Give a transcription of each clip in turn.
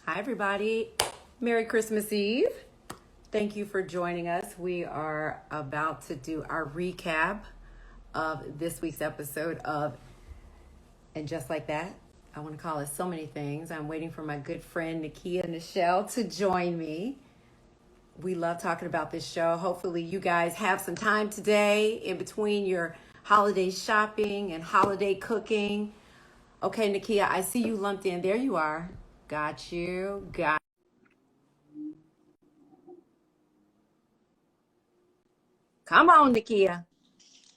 Hi, everybody. Merry Christmas Eve. Thank you for joining us. We are about to do our recap of this week's episode of And Just Like That. I want to call it so many things. I'm waiting for my good friend Nekia and Nichelle to join me. We love talking about this show. Hopefully, you guys have some time today in between your holiday shopping and holiday cooking. Okay, Nakia, I see you lumped in. There you are. Got you. Come on, Nakia.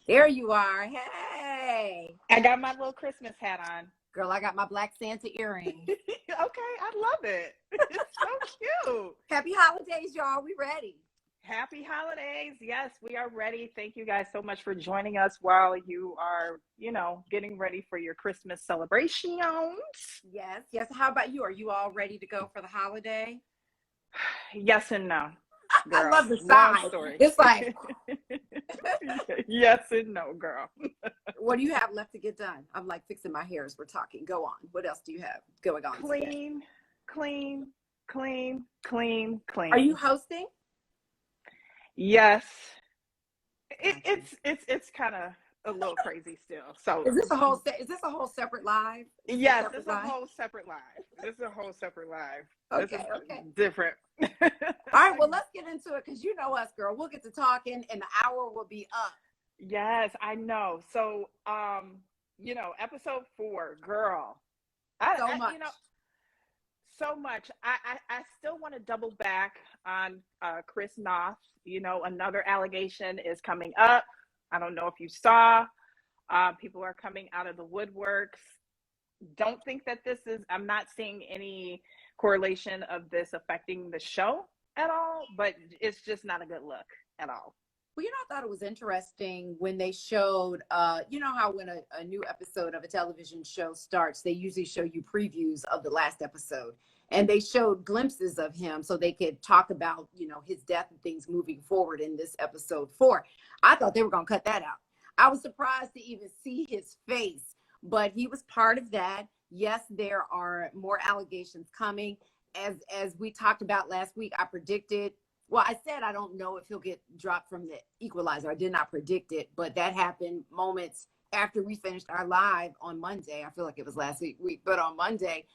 There you are. Hey. I got my little Christmas hat on. Girl, I got my black Santa earrings. Okay, I love it. It's so cute. Happy holidays, y'all. We ready. Happy holidays. Yes, we are ready. Thank you guys so much for joining us while you are, getting ready for your Christmas celebrations. Yes. How about you? Are you all ready to go for the holiday? Yes and no. Girl, I love the long sign. story. It's like yes and no, girl. What do you have left to get done? I'm like fixing my hair as we're talking. Go on. What else do you have going on today? Clean. Are you hosting? Yes. It's kind of a little crazy still. So Is this a whole separate live? yes, it's a whole separate live. Okay. Different. All right, well, let's get into it because you know us, girl. We'll get to talking and the hour will be up. Yes, I know. So episode 4, girl. So much. I still want to double back on Chris Noth. Another allegation is coming up. I don't know if you saw. People are coming out of the woodworks. Don't think that I'm not seeing any correlation of this affecting the show at all, but it's just not a good look at all. Well, I thought it was interesting when they showed, how when a new episode of a television show starts, they usually show you previews of the last episode. And they showed glimpses of him so they could talk about, his death and things moving forward in this episode 4. I thought they were going to cut that out. I was surprised to even see his face, but he was part of that. Yes, there are more allegations coming. As we talked about last week, I said I don't know if he'll get dropped from the Equalizer. I did not predict it, but that happened moments after we finished our live on Monday. I feel like it was last week, but on Monday,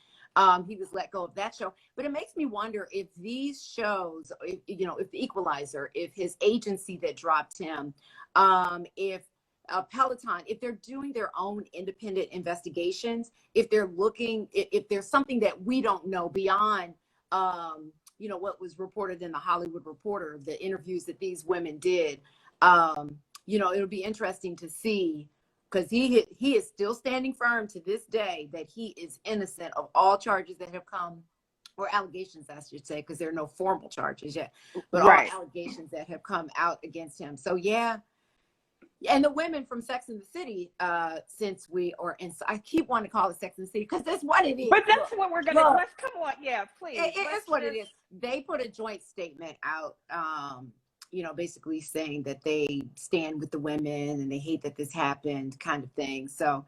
he was let go of that show. But it makes me wonder if these shows, if the Equalizer, if his agency that dropped him, if Peloton, if they're doing their own independent investigations, if they're looking, if there's something that we don't know beyond, what was reported in the Hollywood Reporter, the interviews that these women did, it'll be interesting to see, because he is still standing firm to this day that he is innocent of all charges that have come, or allegations, I should say, because there are no formal charges yet, but right. All allegations that have come out against him. So yeah. And the women from Sex and the City, since we are in, I keep wanting to call it Sex and the City because that's what it is. But that's what we're gonna. Let's come on, yeah, please. It's what it is. They put a joint statement out, basically saying that they stand with the women and they hate that this happened, kind of thing. So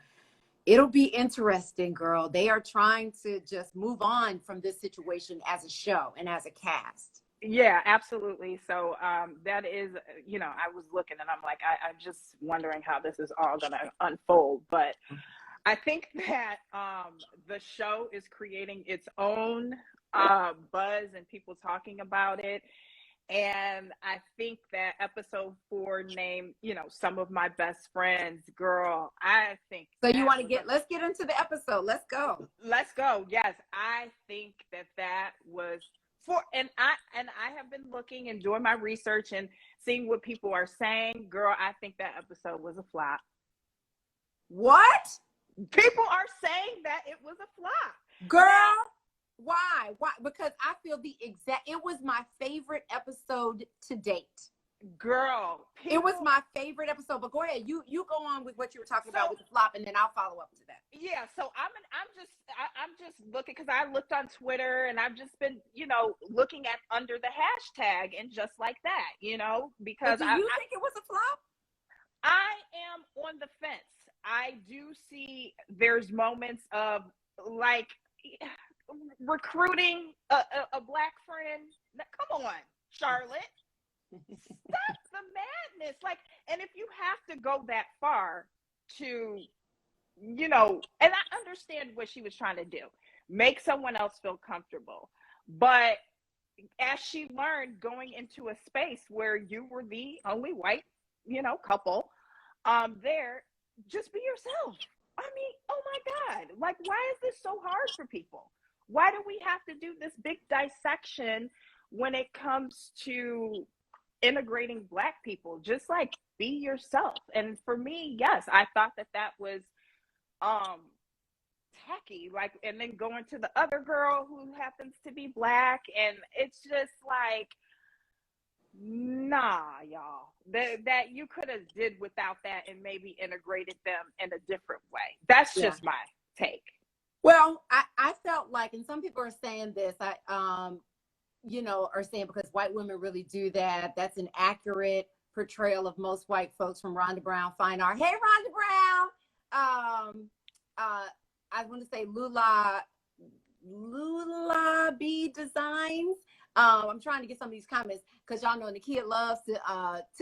it'll be interesting, girl. They are trying to just move on from this situation as a show and as a cast. Yeah, absolutely. So that is, I was looking and I'm like, I'm just wondering how this is all going to unfold. But I think that the show is creating its own buzz and people talking about it. And I think that episode 4 named, some of my best friends, girl, I think. So you want to let's get into the episode. Let's go. Yes. I think that was and I have been looking and doing my research and seeing what people are saying. Girl, I think that episode was a flop. What? People are saying that it was a flop. Girl, why? Because I feel it was my favorite episode to date. Girl, it was my favorite episode. But go ahead, you go on with what you were talking about with the flop, and then I'll follow up to that. Yeah, so I'm just looking, because I looked on Twitter and I've just been looking at under the hashtag and just like that, because but do you think it was a flop? I am on the fence. I do see there's moments of like recruiting a black friend. Now, come on, Charlotte. Stop the madness. Like, and if you have to go that far to, you know, and I understand what she was trying to do, make someone else feel comfortable. But as she learned going into a space where you were the only white, you know, couple there, just be yourself. I mean, oh my God, like, why is this so hard for people? Why do we have to do this big dissection when it comes to integrating black people? Just like, be yourself. And for me, yes, I thought that was tacky, like, and then going to the other girl who happens to be black, and it's just like, nah, y'all, that you could have did without that and maybe integrated them in a different way. That's just my take. Well, I felt like, and some people are saying this, you know, are saying because white women really do that. That's an accurate portrayal of most white folks, from Rhonda Brown Fine Art. Hey, Rhonda Brown. I want to say Lula B Designs. I'm trying to get some of these comments because y'all know Nekia loves to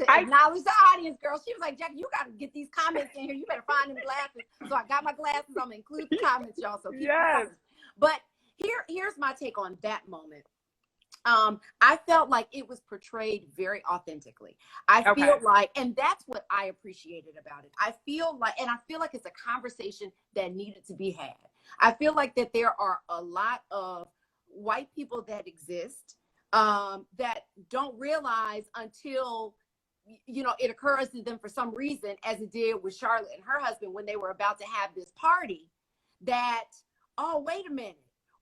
acknowledge the audience, girl. She was like, Jacque, you got to get these comments in here. You better find them glasses. So I got my glasses. I'm going to include the comments, y'all. So keep them coming. But here's my take on that moment. I felt like it was portrayed very authentically. I feel like, and that's what I appreciated about it. I feel like it's a conversation that needed to be had. I feel like that there are a lot of white people that exist that don't realize until, you know, it occurs to them for some reason, as it did with Charlotte and her husband when they were about to have this party, that, oh, wait a minute.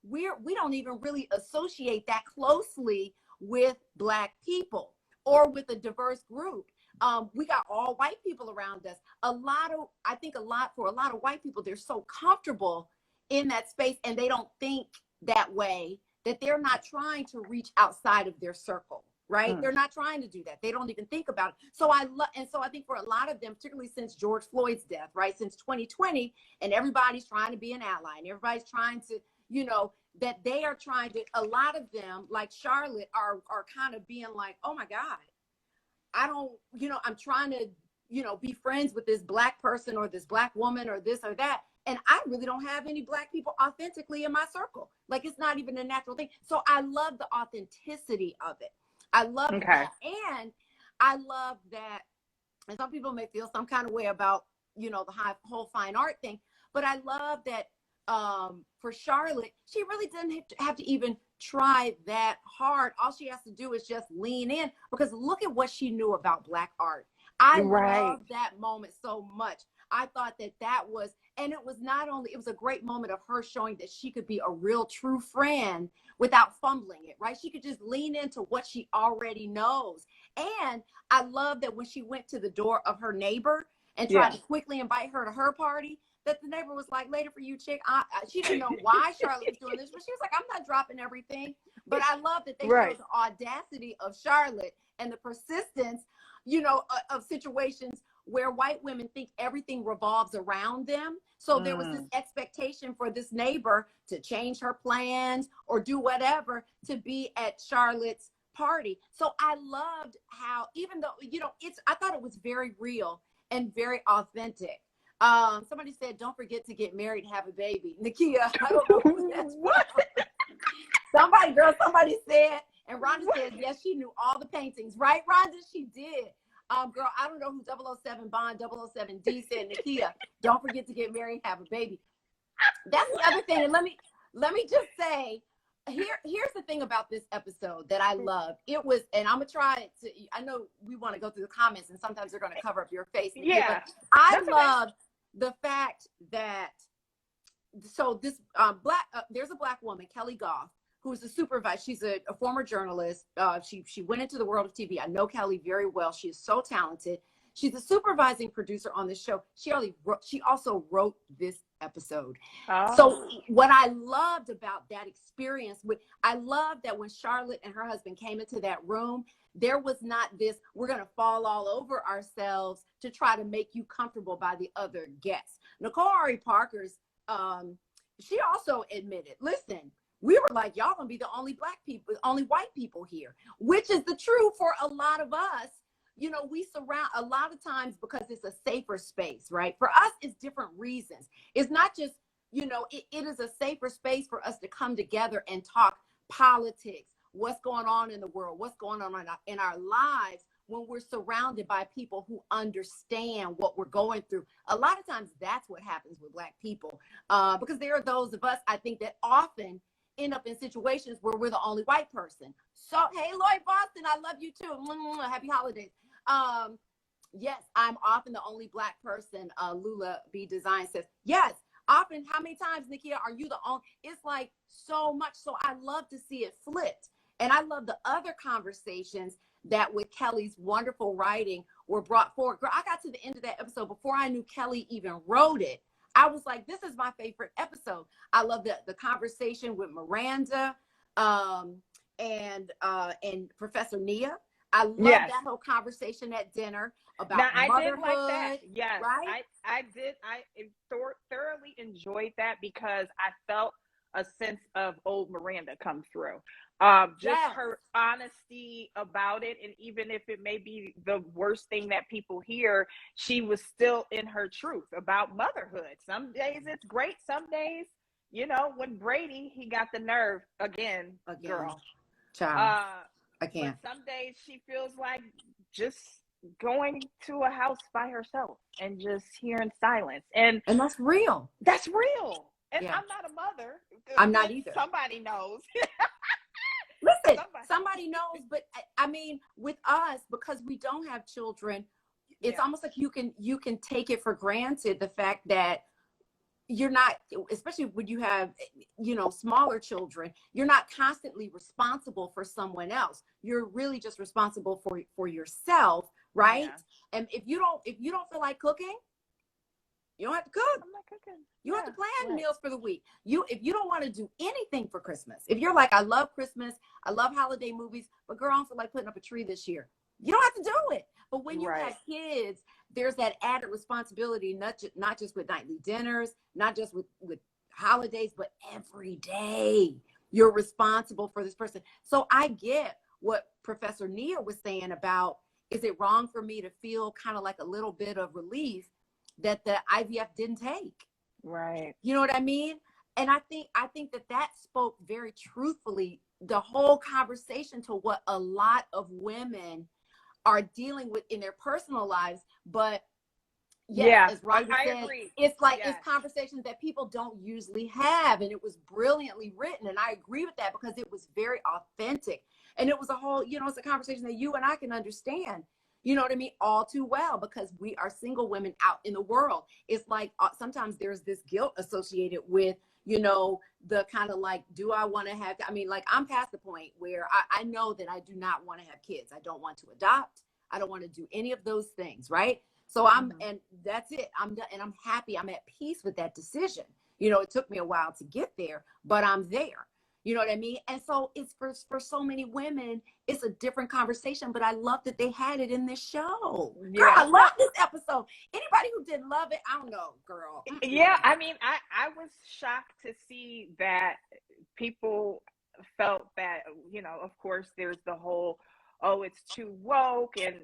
We don't even really associate that closely with black people or with a diverse group. We got all white people around us. I think for a lot of white people, they're so comfortable in that space, and they don't think that way, that they're not trying to reach outside of their circle, right? They're not trying to do that. They don't even think about it. So I think for a lot of them, particularly since George Floyd's death, right, since 2020, and everybody's trying to be an ally, and everybody's trying to, you know, that they are trying to, a lot of them, like Charlotte, are kind of being like, oh my God, I don't, you know, I'm trying to, you know, be friends with this black person or this black woman or this or that. And I really don't have any black people authentically in my circle. Like, it's not even a natural thing. So I love the authenticity of it. I love that. And I love that, and some people may feel some kind of way about, you know, the whole fine art thing, but I love that for Charlotte, she really didn't have to even try that hard. All she has to do is just lean in, because look at what she knew about black art. I love that moment so much. I thought that was, and it was it was a great moment of her showing that she could be a real true friend without fumbling it, right? She could just lean into what she already knows. And I love that when she went to the door of her neighbor and tried to quickly invite her to her party, that the neighbor was like, later for you, chick. She didn't know why Charlotte was doing this, but she was like, I'm not dropping everything. But I love that they showed the audacity of Charlotte and the persistence, you know, of situations where white women think everything revolves around them. So there was this expectation for this neighbor to change her plans or do whatever to be at Charlotte's party. So I loved how, even though, you know, I thought it was very real and very authentic. Somebody said, don't forget to get married and have a baby. Nekia, I don't know who that's what. Somebody said, and Rhonda said, yes, she knew all the paintings. Right, Rhonda? She did. Girl, I don't know who 007 Bond 007D said, Nekia, don't forget to get married and have a baby. That's the other thing. And let me just say, here's the thing about this episode that I loved. It was, and I'm gonna try to, I know we want to go through the comments and sometimes they're gonna cover up your face. Yeah. But I loved the fact that, so this there's a black woman, Kelly Goth, who's a supervisor. She's a former journalist. She went into the world of TV. I know Kelly very well. She is so talented. She's a supervising producer on this show. She also wrote this episode. So what I loved about that experience, I love that when Charlotte and her husband came into that room, there was not this, we're going to fall all over ourselves to try to make you comfortable by the other guests. Nicole Ari Parker's, she also admitted, listen, we were like, y'all gonna be the only black people, only white people here, which is the truth for a lot of us. You know, we surround a lot of times because it's a safer space, right? For us, it's different reasons. It's not just, you know, it is a safer space for us to come together and talk politics, what's going on in the world, what's going on in our lives, when we're surrounded by people who understand what we're going through. A lot of times that's what happens with Black people, because there are those of us, I think, that often end up in situations where we're the only white person. So, hey, Lloyd Boston, I love you too. Happy holidays. Yes, I'm often the only Black person. Lula B Design says, yes, often. How many times, Nekia, are you the only? It's like so much. So I love to see it flipped. And I love the other conversations that with Kelly's wonderful writing were brought forward. Girl, I got to the end of that episode before I knew Kelly even wrote it. I was like, this is my favorite episode. I love the conversation with Miranda and Professor Nia. I love that whole conversation at dinner about motherhood. I did like that. Yes, right? I did. I thoroughly enjoyed that because I felt a sense of old Miranda come through. Just her honesty about it, and even if it may be the worst thing that people hear, she was still in her truth about motherhood. Some days it's great. Some days, you know, when Brady, he got the nerve again. Girl. Child. I can't. But some days she feels like just going to a house by herself and just hearing silence. And that's real. That's real. And I'm not a mother. I'm not either. Somebody knows. Listen, somebody knows, but I mean, with us, because we don't have children, it's almost like you can take it for granted, the fact that you're not, especially when you have, you know, smaller children, you're not constantly responsible for someone else. You're really just responsible for yourself, right? Yeah. And if you don't feel like cooking, you don't have to cook. I'm not cooking. You have to plan meals for the week. If you don't want to do anything for Christmas, if you're like, I love Christmas, I love holiday movies, but girl, I don't feel like putting up a tree this year, you don't have to do it. But when you have kids, there's that added responsibility, not just with nightly dinners, not just with holidays, but every day you're responsible for this person. So I get what Professor Nia was saying about, is it wrong for me to feel kind of like a little bit of relief that the IVF didn't take? Right. You know what I mean? And I think that spoke very truthfully, the whole conversation, to what a lot of women are dealing with in their personal lives. But as Roger said, agree. It's like it's conversations that people don't usually have, and it was brilliantly written, and I agree with that because it was very authentic, and it was a whole, you know, it's a conversation that you and I can understand, you know what I mean, all too well, because we are single women out in the world. It's like sometimes there's this guilt associated with, you know, the kind of like, do I want to have, I mean, like, I'm past the point where I know that I do not want to have kids. I don't want to adopt. I don't want to do any of those things. Right. So and that's it. I'm done. And I'm happy. I'm at peace with that decision. You know, it took me a while to get there, but I'm there. You know what I mean? And so it's for so many women, it's a different conversation, but I love that they had it in this show. Yeah. Girl, I love this episode. Anybody who didn't love it, I don't know, girl. Yeah, I mean, I was shocked to see that people felt that, you know, of course, there's the whole, oh, it's too woke and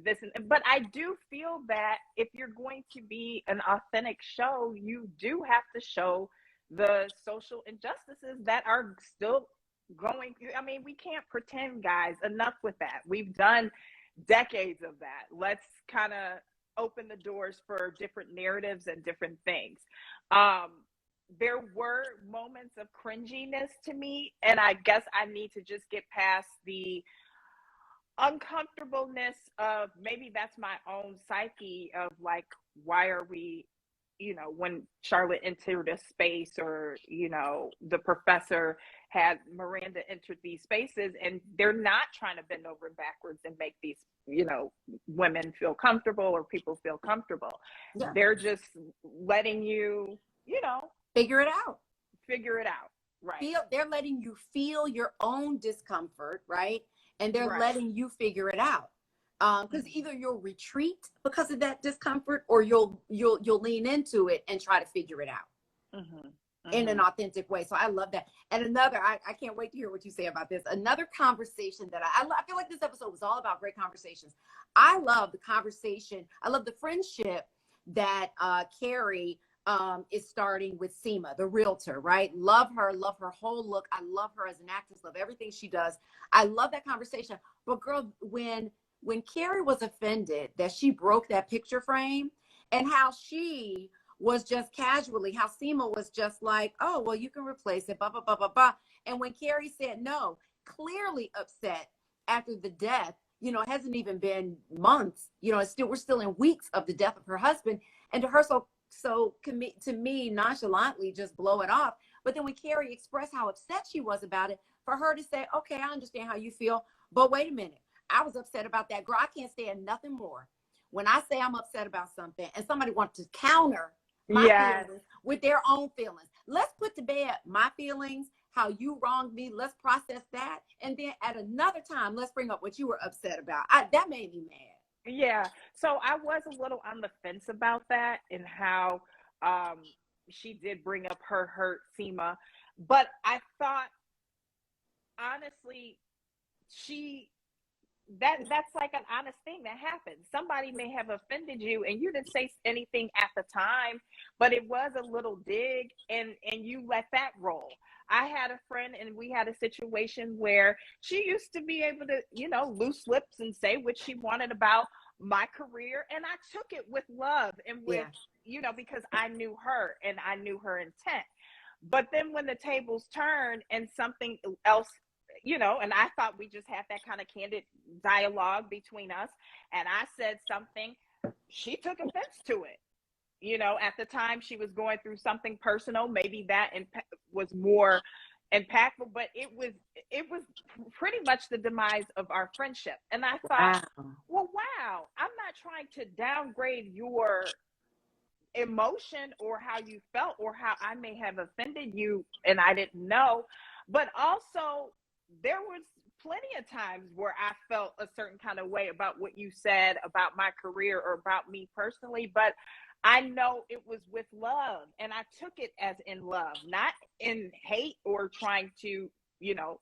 this, but I do feel that if you're going to be an authentic show, you do have to show the social injustices that are still going. I mean, we can't pretend, guys, enough with that. We've done decades of that. Let's kind of open the doors for different narratives and different things. There were moments of cringiness to me, and I guess I need to just get past the uncomfortableness of, maybe that's my own psyche of like, why are we, you know, when Charlotte entered a space, or, you know, the professor had Miranda entered these spaces, and they're not trying to bend over backwards and make these, you know, women feel comfortable or people feel comfortable. Yeah. They're just letting you, you know, figure it out. Right. They're letting you feel your own discomfort, right? And they're letting you figure it out. Because either you'll retreat because of that discomfort, or you'll lean into it and try to figure it out. in an authentic way. So I love that. And another, I can't wait to hear what you say about this. Another conversation that I feel like this episode was all about great conversations. I love the conversation. I love the friendship that Carrie is starting with Seema, the realtor, right? Love her whole look. I love her as an actress, love everything she does. I love that conversation. But girl, when Carrie was offended that she broke that picture frame, and how she was just casually, how Seema was just like, oh, well, you can replace it, blah, blah, blah, blah, blah. And when Carrie said no, clearly upset after the death, you know, it hasn't even been months, you know, we're still in weeks of the death of her husband. And to her, to me, nonchalantly just blow it off. But then when Carrie expressed how upset she was about it, for her to say, okay, I understand how you feel, but wait a minute, I was upset about that. Girl, I can't stand nothing more. When I say I'm upset about something and somebody wants to counter my feelings with their own feelings, let's put to bed my feelings, how you wronged me. Let's process that. And then at another time, let's bring up what you were upset about. That made me mad. Yeah. So I was a little on the fence about that and how she did bring up her hurt Seema. But I thought, honestly, that's like an honest thing that happens. Somebody may have offended you and you didn't say anything at the time, but it was a little dig and you let that roll. I had a friend and we had a situation where she used to be able to, you know, loose lips and say what she wanted about my career. And I took it with love and with, you know, because I knew her and I knew her intent. But then when the tables turned and something else, you know, and I thought we just had that kind of candid dialogue between us. And I said something, she took offense to it. You know, at the time she was going through something personal, maybe that was more impactful, but it was pretty much the demise of our friendship. And I thought, well, wow, I'm not trying to downgrade your emotion or how you felt or how I may have offended you and I didn't know, but also there was plenty of times where I felt a certain kind of way about what you said about my career or about me personally, but I know it was with love and I took it as in love, not in hate or trying to, you know,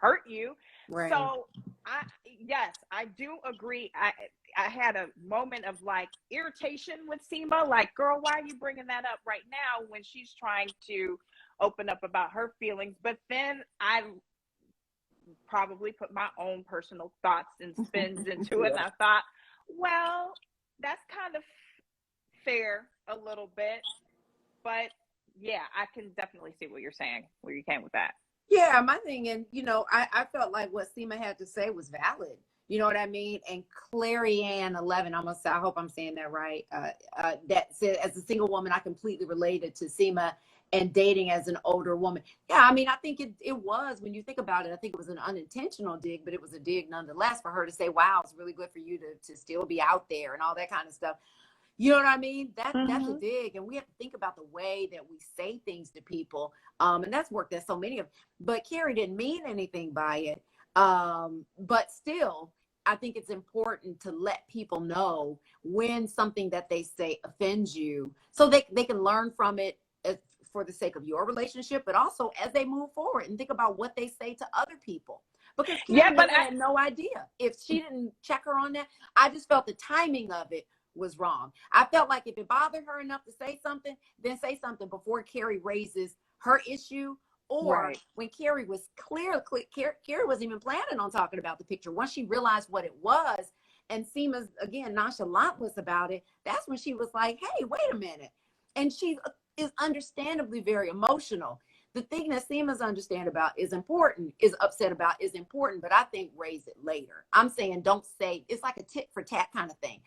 hurt you. Right. So I do agree. I had a moment of like irritation with Seema, like, girl, why are you bringing that up right now when she's trying to open up about her feelings? But then I probably put my own personal thoughts and spins into it. And I thought, well, that's kind of fair a little bit, but yeah, I can definitely see what you're saying, where you came with that. Yeah, my thing, and you know, I felt like what Seema had to say was valid. You know what I mean? And Clary Ann 11, I hope I'm saying that right. That said, as a single woman, I completely related to Seema and dating as an older woman. Yeah, I mean, I think it was, when you think about it, I think it was an unintentional dig, but it was a dig nonetheless for her to say, wow, it's really good for you to still be out there and all that kind of stuff. You know what I mean? That's a dig. And we have to think about the way that we say things to people. And that's work that so many of, but Carrie didn't mean anything by it. But still, I think it's important to let people know when something that they say offends you so they can learn from it for the sake of your relationship, but also as they move forward and think about what they say to other people. Because Carrie had no idea. If she didn't check her on that, I just felt the timing of it was wrong. I felt like if it bothered her enough to say something, then say something before Carrie raises her issue. Or when Carrie was Carrie wasn't even planning on talking about the picture. Once she realized what it was, and Seema's, again, nonchalantness about it, that's when she was like, hey, wait a minute. And she is understandably very emotional. The thing that Seema's is upset about is important, but I think raise it later. I'm saying don't say, it's like a tit for tat kind of thing.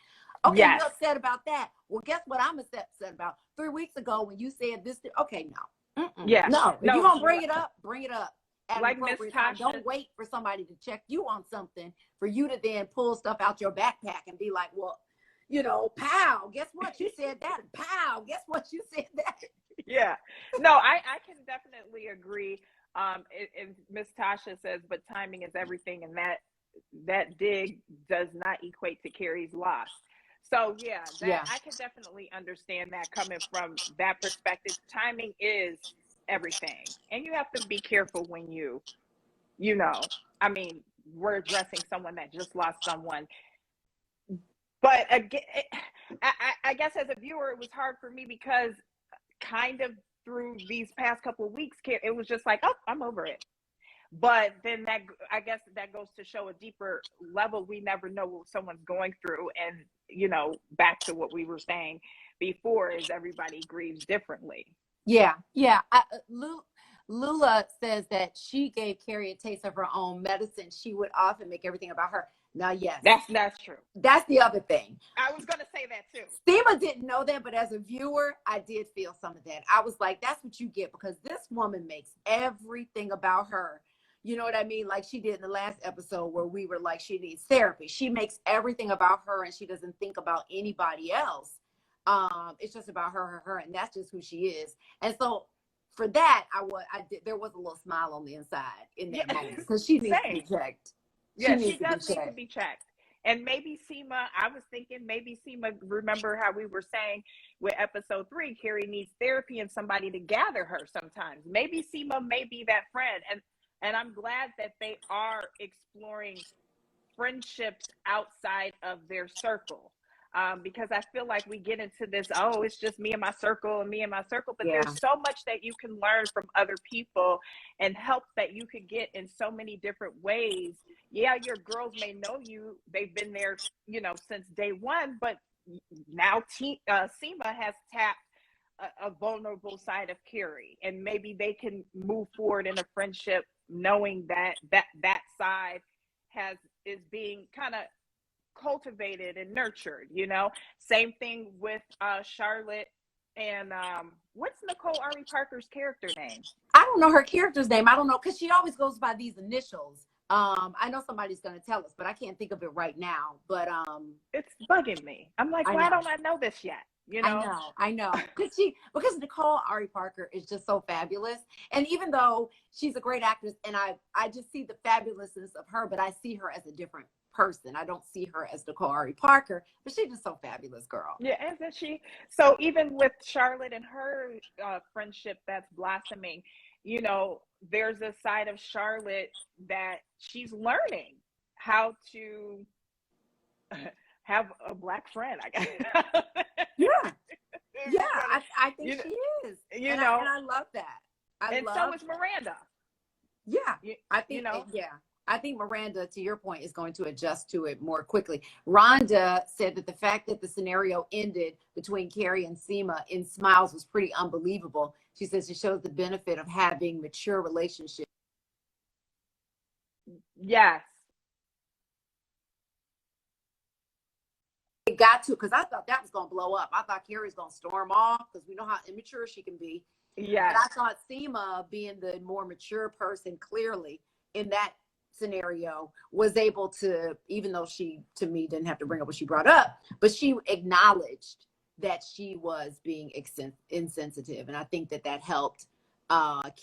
Okay, you're upset about that. Well, guess what I'm upset about? 3 weeks ago when you said this, okay, no. Yeah. No, if you're going to bring it up at like an appropriate time. Don't wait for somebody to check you on something for you to then pull stuff out your backpack and be like, well, you know, pow, guess what? You said that. Pow, guess what? You said that. Yeah. No, I can definitely agree. And Miss Tasha says, but timing is everything. And that dig does not equate to Carrie's loss. So yeah, that Yeah. I can definitely understand that coming from that perspective. Timing is everything. And you have to be careful when you know, I mean, we're addressing someone that just lost someone. But again, I guess as a viewer, it was hard for me because kind of through these past couple of weeks, it was just like, oh, I'm over it. But then that, I guess that goes to show a deeper level. We never know what someone's going through. And, you know, back to what we were saying before is everybody grieves differently. Yeah. Yeah. Lula says that she gave Carrie a taste of her own medicine. She would often make everything about her. Now, yes, That's true. that's the other thing. I was going to say that too. Seema didn't know that, but as a viewer, I did feel some of that. I was like, that's what you get, because this woman makes everything about her. You know what I mean? Like she did in the last episode where we were like, she needs therapy. She makes everything about her and she doesn't think about anybody else. It's just about her, and that's just who she is. And so for that, there was a little smile on the inside in that moment, because she needs to be checked. Yeah, she does need to be checked. And maybe Seema, I was thinking maybe Seema, remember how we were saying with episode 3, Carrie needs therapy and somebody to gather her sometimes. Maybe Seema may be that friend. And I'm glad that they are exploring friendships outside of their circle. Because I feel like we get into this, oh, it's just me and my circle and me and my circle. But there's so much that you can learn from other people and help that you could get in so many different ways. Yeah, your girls may know you. They've been there, you know, since day one. But now Seema has tapped a vulnerable side of Carrie. And maybe they can move forward in a friendship knowing that side is being kind of cultivated and nurtured, you know. Same thing with Charlotte and what's Nicole Ari Parker's character name? I don't know her character's name. I don't know, because she always goes by these initials. I know somebody's going to tell us, but I can't think of it right now. But it's bugging me. I'm like, why don't I know this yet? You know? I know. Because Nicole Ari Parker is just so fabulous. And even though she's a great actress, and I just see the fabulousness of her, but I see her as a different person. I don't see her as Nicole Ari Parker, but she's just so fabulous, girl. Yeah, isn't she? So even with Charlotte and her friendship that's blossoming, you know, there's a side of Charlotte that she's learning how to have a Black friend, I guess. Yeah, I think she is. You know, and I love that. So is Miranda. Yeah, I think, you know, I think Miranda, to your point, is going to adjust to it more quickly. Rhonda said that the fact that the scenario ended between Carrie and Seema in smiles was pretty unbelievable. She says it shows the benefit of having mature relationships. Yes. It got to, because I thought that was going to blow up. I thought Carrie's going to storm off because we know how immature she can be. Yeah. But I thought Seema, being the more mature person, clearly in that scenario, was able to, even though she, to me, didn't have to bring up what she brought up, but she acknowledged that she was being insensitive. And I think that helped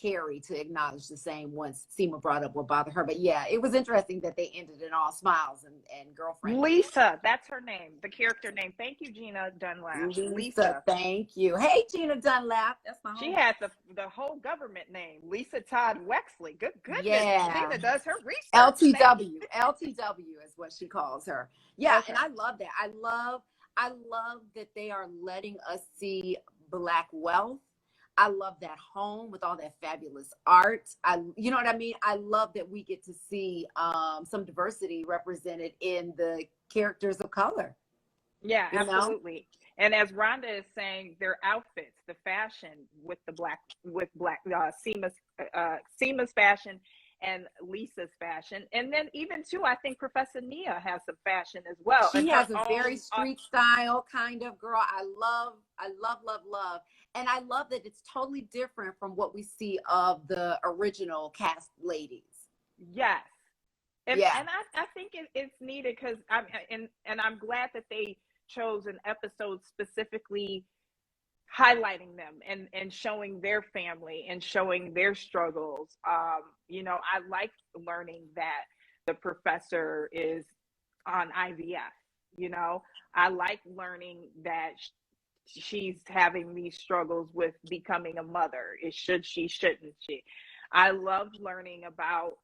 Carrie to acknowledge the same once Seema brought up what bothered her. But yeah, it was interesting that they ended in all smiles and girlfriend. Lisa, that's her name, the character name. Thank you, Gina Dunlap. Lisa, thank you. Hey, Gina Dunlap. That's my home. She has the whole government name, Lisa Todd Wexley. Good goodness. Yeah. Gina does her research. LTW is what she calls her. Yeah, okay. And I love that. I love that they are letting us see Black wealth. I love that home with all that fabulous art. You know what I mean? I love that we get to see some diversity represented in the characters of color. Yeah, absolutely. Know? And as Rhonda is saying, their outfits, the fashion with Seema's fashion and Lisa's fashion. And then even too, I think Professor Nia has some fashion as well. She has a very street style kind of girl. I love. And I love that it's totally different from what we see of the original cast ladies. Yes. And I think it's needed because I'm glad that they chose an episode specifically highlighting them and showing their family and showing their struggles. You know, I like learning that the professor is on IVF. I like learning that she's having these struggles with becoming a mother. Should she, shouldn't she? I love learning about,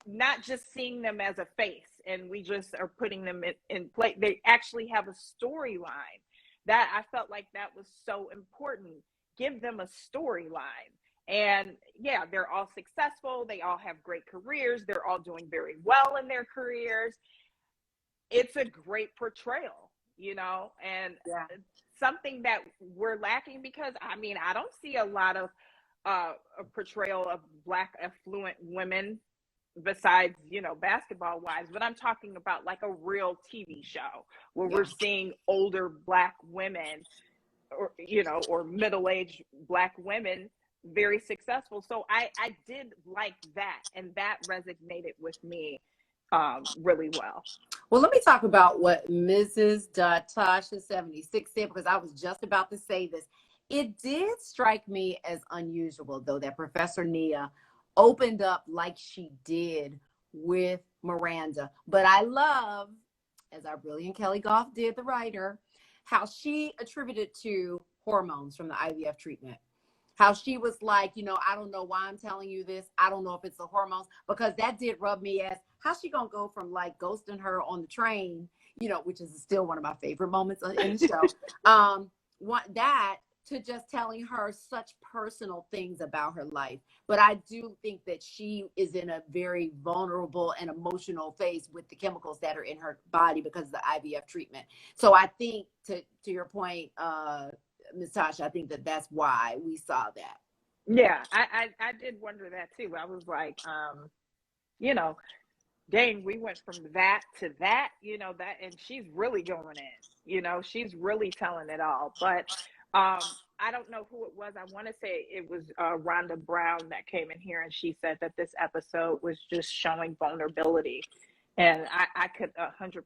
not just seeing them as a face and we just are putting them in place. They actually have a storyline. That I felt like that was so important. Give them a storyline. And yeah, they're all successful. They all have great careers. They're all doing very well in their careers. It's a great portrayal, and something that we're lacking, because I don't see a lot of a portrayal of Black affluent women besides, basketball wise, but I'm talking about like a real TV show where we're seeing older Black women or middle-aged Black women very successful. So I did like that, and that resonated with me really well. Well, let me talk about what Mrs. Tasha 76 said, because I was just about to say this. It did strike me as unusual, though, that Professor Nia opened up like she did with Miranda. But I love, as our brilliant Kelly Goth did, the writer, how she attributed to hormones from the IVF treatment. How she was like, I don't know why I'm telling you this. I don't know if it's the hormones, because that did rub me as, how's she going to go from like ghosting her on the train, which is still one of my favorite moments in the show. That to just telling her such personal things about her life. But I do think that she is in a very vulnerable and emotional phase with the chemicals that are in her body because of the IVF treatment. So I think to your point, Ms. Tasha, I think that's why we saw that. Yeah, I did wonder that too. I was like, dang, we went from that to that, that, and she's really going in, she's really telling it all. But I don't know who it was. I want to say it was Rhonda Brown that came in here, and she said that this episode was just showing vulnerability. And I could 100%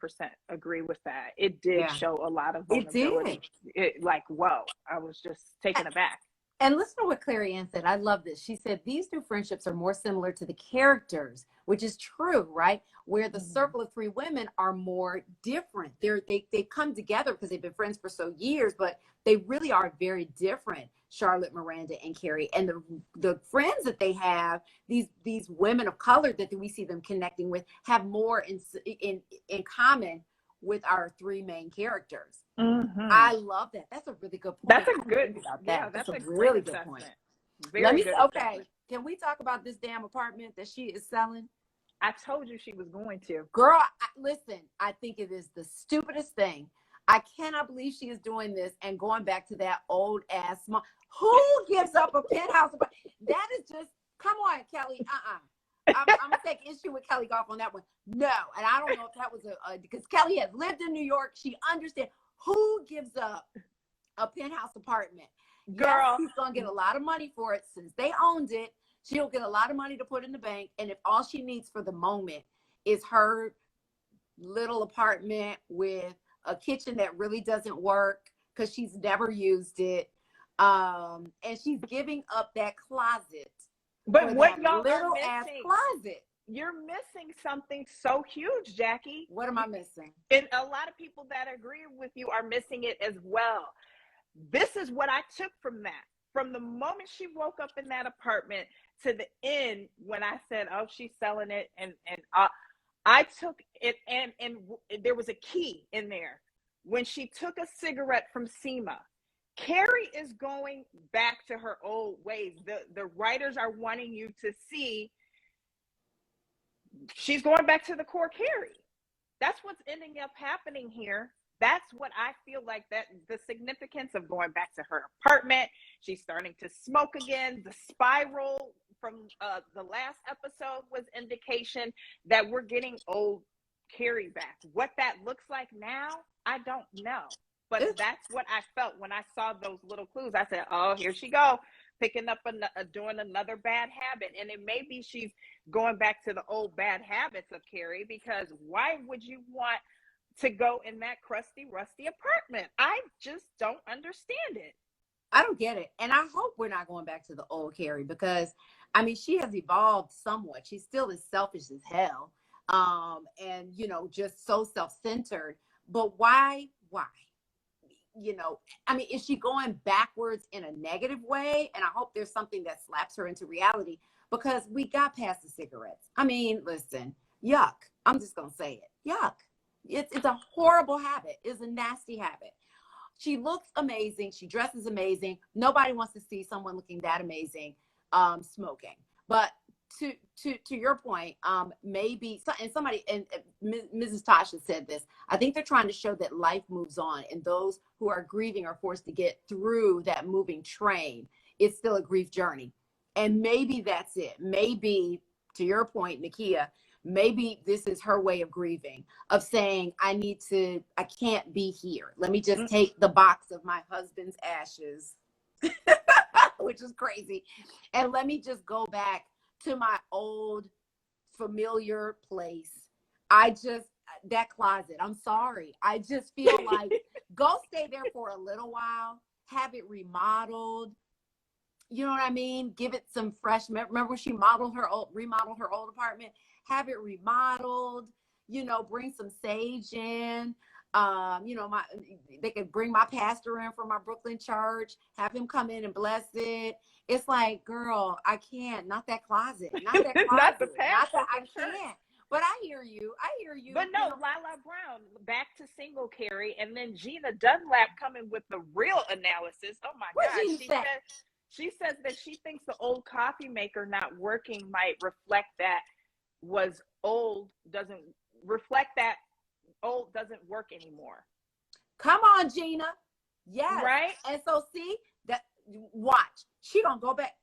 agree with that. It did show a lot of vulnerability. It like, whoa, I was just taken aback. And listen to what Clary Ann said. I love this. She said, these new friendships are more similar to the characters, which is true, right? Where the circle of three women are more different. They come together because they've been friends for so years, but they really are very different. Charlotte, Miranda, and Carrie, and the friends that they have, these women of color that we see them connecting with, have more in common with our three main characters. Mm-hmm. I love that. That's a really good point. That's a good about that. Yeah, that's a really good point. Okay, can we talk about this damn apartment that she is selling? I told you she was going to. Girl, listen, I think it is the stupidest thing. I cannot believe she is doing this and going back to that old ass small. Who gives up a penthouse? That is just, come on, Kelly. I'm going to take issue with Kelly Goff on that one. No. And I don't know if that was because Kelly has lived in New York. She understands. Who gives up a penthouse apartment? Girl, yes, she's going to get a lot of money for it since they owned it. She'll get a lot of money to put in the bank. And if all she needs for the moment is her little apartment with a kitchen that really doesn't work because she's never used it. And she's giving up that closet. But what y'all little are missing, ass closet. You're missing something so huge, Jackie. What am I missing? And a lot of people that agree with you are missing it as well. This is what I took from that. From the moment she woke up in that apartment to the end when I said, oh, she's selling it. And I took it, and there was a key in there. When she took a cigarette from Seema, Carrie is going back to her old ways. The writers are wanting you to see she's going back to the core Carrie. That's what's ending up happening here. That's what I feel like, that the significance of going back to her apartment. She's starting to smoke again. The spiral from the last episode was indication that we're getting old Carrie back. What that looks like now, I don't know. But that's what I felt when I saw those little clues. I said, oh, here she go, picking up, doing another bad habit. And it may be she's going back to the old bad habits of Carrie, because why would you want to go in that crusty, rusty apartment? I just don't understand it. I don't get it. And I hope we're not going back to the old Carrie, because, I mean, she has evolved somewhat. She still is selfish as hell. and, you know, just so self-centered. But why? You know, I mean, is she going backwards in a negative way? And I hope there's something that slaps her into reality, because we got past the cigarettes. I mean, listen, yuck. I'm just going to say it. Yuck. It's a horrible habit. It's a nasty habit. She looks amazing. She dresses amazing. Nobody wants to see someone looking that amazing smoking. But to your point, maybe, and somebody, and Mrs. Tasha said this, I think they're trying to show that life moves on, and those who are grieving are forced to get through that moving train. It's still a grief journey. And maybe that's it. Maybe, to your point, Nekia, maybe this is her way of grieving, of saying, I can't be here. Let me just take the box of my husband's ashes, which is crazy, and let me just go back to my old familiar place. That closet, I'm sorry. I just feel like go stay there for a little while, have it remodeled. You know what I mean? Give it some fresh. Remember when she remodeled her old apartment? Have it remodeled. You know, bring some sage in. You know, they could bring my pastor in from my Brooklyn church. Have him come in and bless it. It's like, girl, I can't. Not that closet. Not that closet. Not the pastor. I can't. But I hear you. But no, you know, Lala Brown, back to single Carrie, and then Gina Dunlap coming with the real analysis. Oh my God. She says that she thinks the old coffee maker not working might reflect that old doesn't work anymore. Come on, Gina. Yes. Right? And so see that, watch. She gonna go back.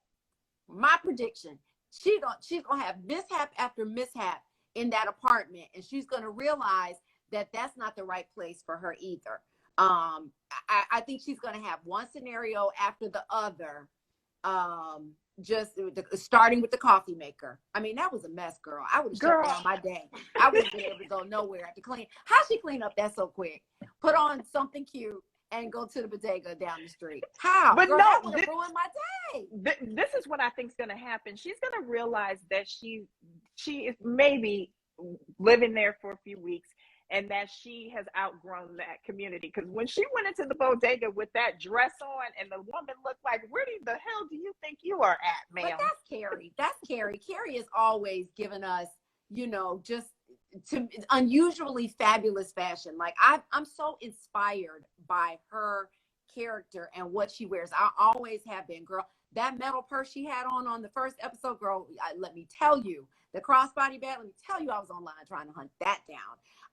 My prediction. She's gonna have mishap after mishap in that apartment, and she's gonna realize that that's not the right place for her either. I think she's gonna have one scenario after the other. Just starting with the coffee maker. I mean, that was a mess, girl. I would have shut down my day. I wouldn't be able to go nowhere to clean. How she clean up that so quick? Put on something cute and go to the bodega down the street. How? But girl, no, that would have ruined my day. This is what I think is going to happen. She's going to realize that she is maybe living there for a few weeks, and that she has outgrown that community. Because when she went into the bodega with that dress on, and the woman looked like, where the hell do you think you are at, ma'am? But that's Carrie. That's Carrie. Carrie has always given us, you know, just unusually fabulous fashion. Like I'm so inspired by her character and what she wears. I always have been, girl. That metal purse she had on the first episode, girl, let me tell you, the crossbody bag, let me tell you, I was online trying to hunt that down.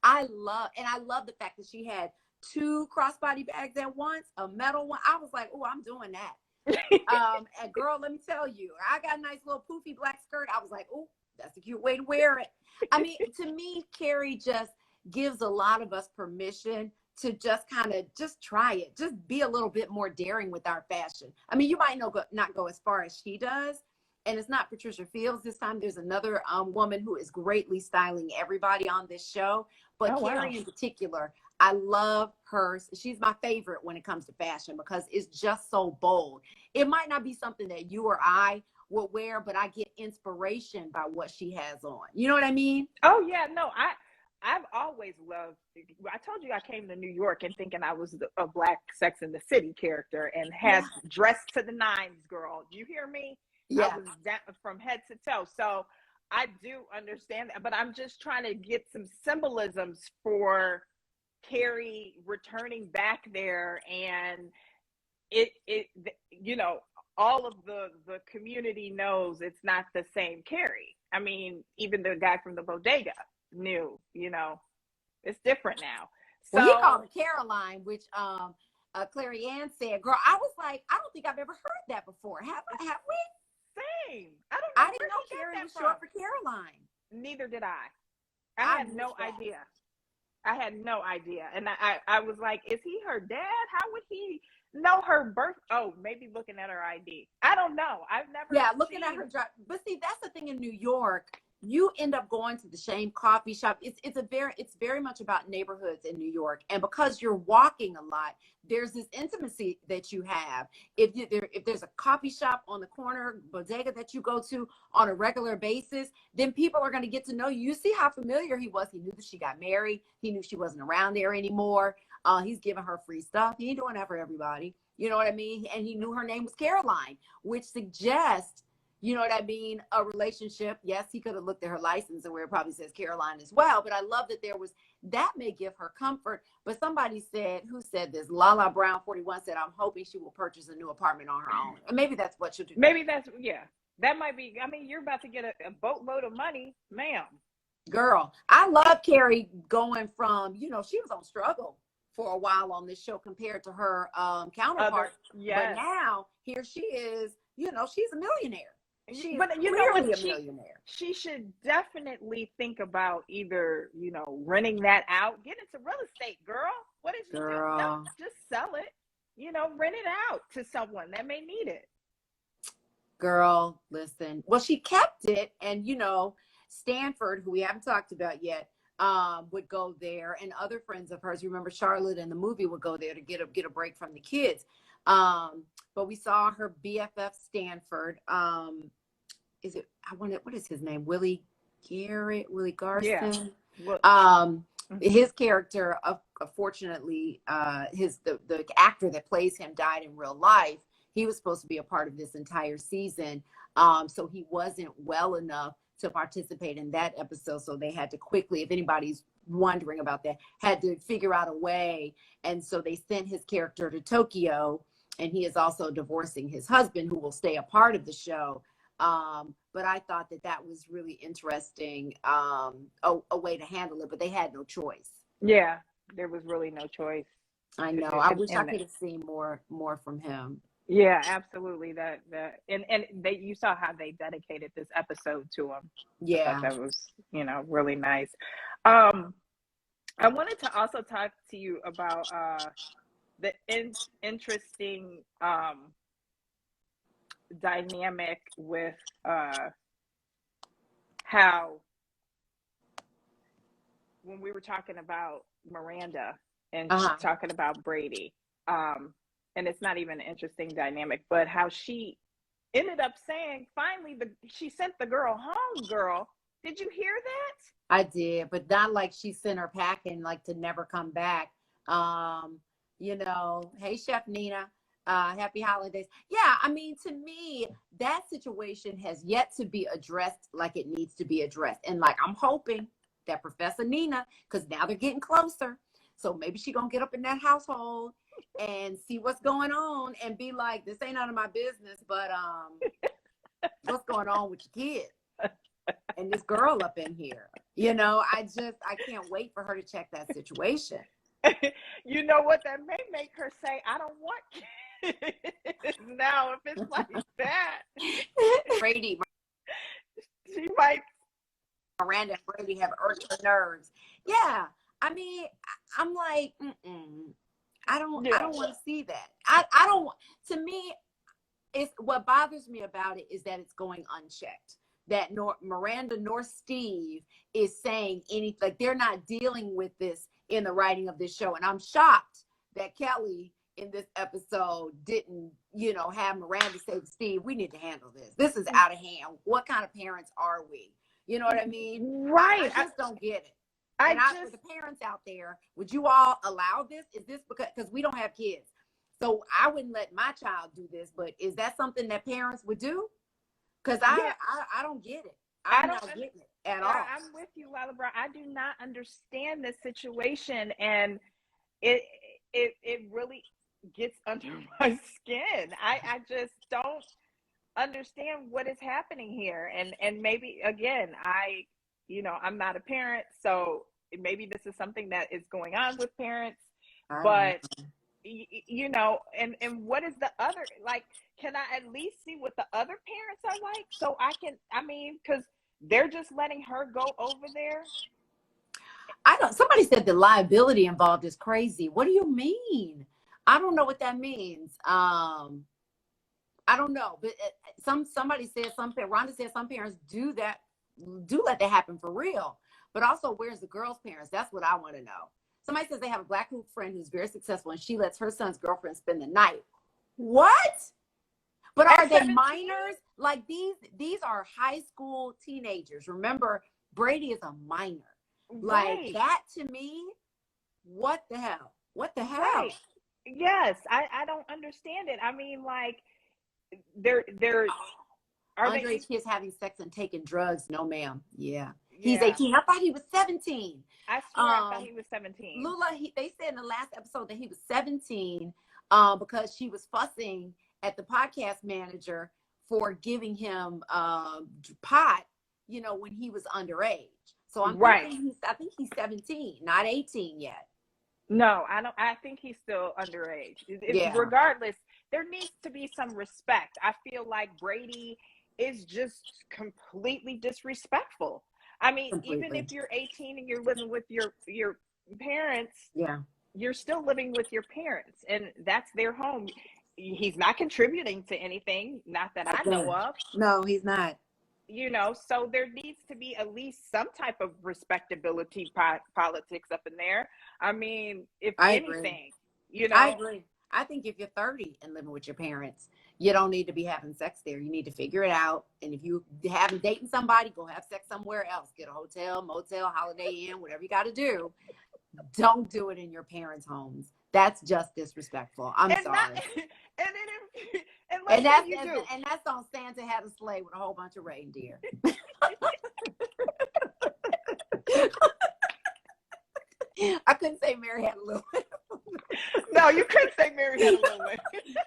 I love the fact that she had 2 crossbody bags at once, a metal one. I was like, oh, I'm doing that. And girl, let me tell you, I got a nice little poofy black skirt. I was like, oh, that's a cute way to wear it. I mean, to me, Carrie just gives a lot of us permission to just kind of just try it. Just be a little bit more daring with our fashion. I mean, you might not go as far as she does. And it's not Patricia Fields this time. There's another woman who is greatly styling everybody on this show. But Carrie in particular, I love her. She's my favorite when it comes to fashion because it's just so bold. It might not be something that you or I would wear, but I get inspiration by what she has on. You know what I mean? Oh, yeah. No, I've always loved, I told you I came to New York and thinking I was a black Sex and the City character and had dressed to the nines, girl. Do you hear me? Yeah. I was down from head to toe. So I do understand that, but I'm just trying to get some symbolisms for Carrie returning back there, and it you know, all of the community knows it's not the same Carrie. I mean, even the guy from the bodega knew, you know, it's different now. So, well, he called her Caroline, which Clary Ann said, girl, I was like, I don't think I've ever heard that before. Have we? Same. I didn't know Carrie was short for Caroline. Neither did I. I had no idea. I had no idea. And I was like, is he her dad? How would he know her birth? Oh, maybe looking at her ID. I don't know. I've never looking at her drive. But see, that's the thing in New York. you end up going to the same coffee shop. It's very much about neighborhoods in New York, and because you're walking a lot, there's this intimacy that you have. If there's a coffee shop on the corner bodega that you go to on a regular basis, then people are going to get to know you. You see how familiar he was. He knew that she got married. He knew she wasn't around there anymore. He's giving her free stuff. He ain't doing that for everybody. You know what I mean? And he knew her name was Caroline, which suggests, you know what I mean, a relationship. Yes, he could have looked at her license and where it probably says Caroline as well. But I love that that may give her comfort. But somebody said, who said this? Lala Brown 41 said, I'm hoping she will purchase a new apartment on her own. And maybe that's what she'll do. Maybe that might be. I mean, you're about to get a boatload of money, ma'am. Girl, I love Carrie going from, she was on struggle for a while on this show compared to her counterpart. Yes. But now here she is, she's a millionaire. She's but clearly a millionaire. She should definitely think about either, renting that out. Get into real estate, girl. What is you doing? No, just sell it. Rent it out to someone that may need it. Girl, listen. Well, she kept it, and Stanford, who we haven't talked about yet, would go there, and other friends of hers. Remember, Charlotte in the movie would go there to get a break from the kids. But we saw her BFF Stanford. What is his name? Willie Garrett, Willie Garson. Yeah. His character, unfortunately, the actor that plays him died in real life. He was supposed to be a part of this entire season. So he wasn't well enough to participate in that episode. So they had to quickly, if anybody's wondering about that, had to figure out a way. And so they sent his character to Tokyo. And he is also divorcing his husband, who will stay a part of the show. But I thought that was really interesting, a way to handle it. But they had no choice. Yeah, there was really no choice. I know. I wish I could have seen more from him. Yeah, absolutely. You saw how they dedicated this episode to him. Yeah, that was really nice. I wanted to also talk to you about the interesting dynamic with how, when we were talking about Miranda and talking about Brady, and it's not even an interesting dynamic, but how she ended up saying, finally, she sent the girl home, girl. Did you hear that? I did, but not like she sent her packing, like to never come back. Hey, Chef Nina, happy holidays. Yeah, I mean, to me, that situation has yet to be addressed like it needs to be addressed. And like, I'm hoping that Professor Nina, because now they're getting closer, so maybe she gonna get up in that household and see what's going on and be like, this ain't none of my business, but what's going on with your kid and this girl up in here? I can't wait for her to check that situation. You know what? That may make her say, I don't want kids now, if it's like that. Brady. She might. Miranda and Brady have irked her nerves. Yeah. I mean, I'm like, I don't want to see that. I don't, to me, it's what bothers me about it is that it's going unchecked. That nor Miranda nor Steve is saying anything, like they're not dealing with this in the writing of this show. And I'm shocked that Kelly in this episode didn't, have Miranda say to Steve, we need to handle this. This is out of hand. What kind of parents are we? You know what I mean? Right. I just don't get it. For the parents out there, would you all allow this? Is this because we don't have kids? So I wouldn't let my child do this, but is that something that parents would do? Because I don't get it. I'm not getting it at all. I'm with you, Lala Brown. I do not understand this situation, and it really gets under my skin. I just don't understand what is happening here, and maybe again, I'm not a parent, so maybe this is something that is going on with parents, but and what is the other, like, can I at least see what the other parents are like so because they're just letting her go over there? Somebody said the liability involved is crazy. What do you mean? I don't know what that means. I don't know, but somebody said Rhonda said some parents do that do let that happen for real. But also, where's the girl's parents? That's what I want to know. Somebody says they have a black friend who's very successful, and she lets her son's girlfriend spend the night. What? But are they minors? Like these are high school teenagers. Remember, Brady is a minor. Right. Like that to me, what the hell? What the hell? Right. Yes, I don't understand it. I mean, like they're are underage they kids having sex and taking drugs? No, ma'am. Yeah. He's yeah. 18. I thought he was 17. I swear I thought he was 17. Lula, they said in the last episode that he was 17 because she was fussing at the podcast manager for giving him pot, you know, when he was underage. So I'm thinking I think he's 17, not 18 yet. No, I don't. I think he's still underage. Regardless, there needs to be some respect. I feel like Brady is just completely disrespectful. I mean, even if you're 18 and you're living with your parents, you're still living with your parents, and that's their home. He's not contributing to anything, not that I know of. No, he's not. You know, so there needs to be at least some type of respectability politics up in there. I mean, if anything, you know. I agree. I think if you're 30 and living with your parents, you don't need to be having sex there. You need to figure it out. And if you haven't dating somebody, go have sex somewhere else. Get a hotel, motel, Holiday Inn, whatever you got to do. Don't do it in your parents' homes. That's just disrespectful. I'm sorry. And that's on Santa Had a Sleigh with a whole bunch of reindeer. I couldn't say Mary Had a Little. No, you couldn't say Mary Had a Little.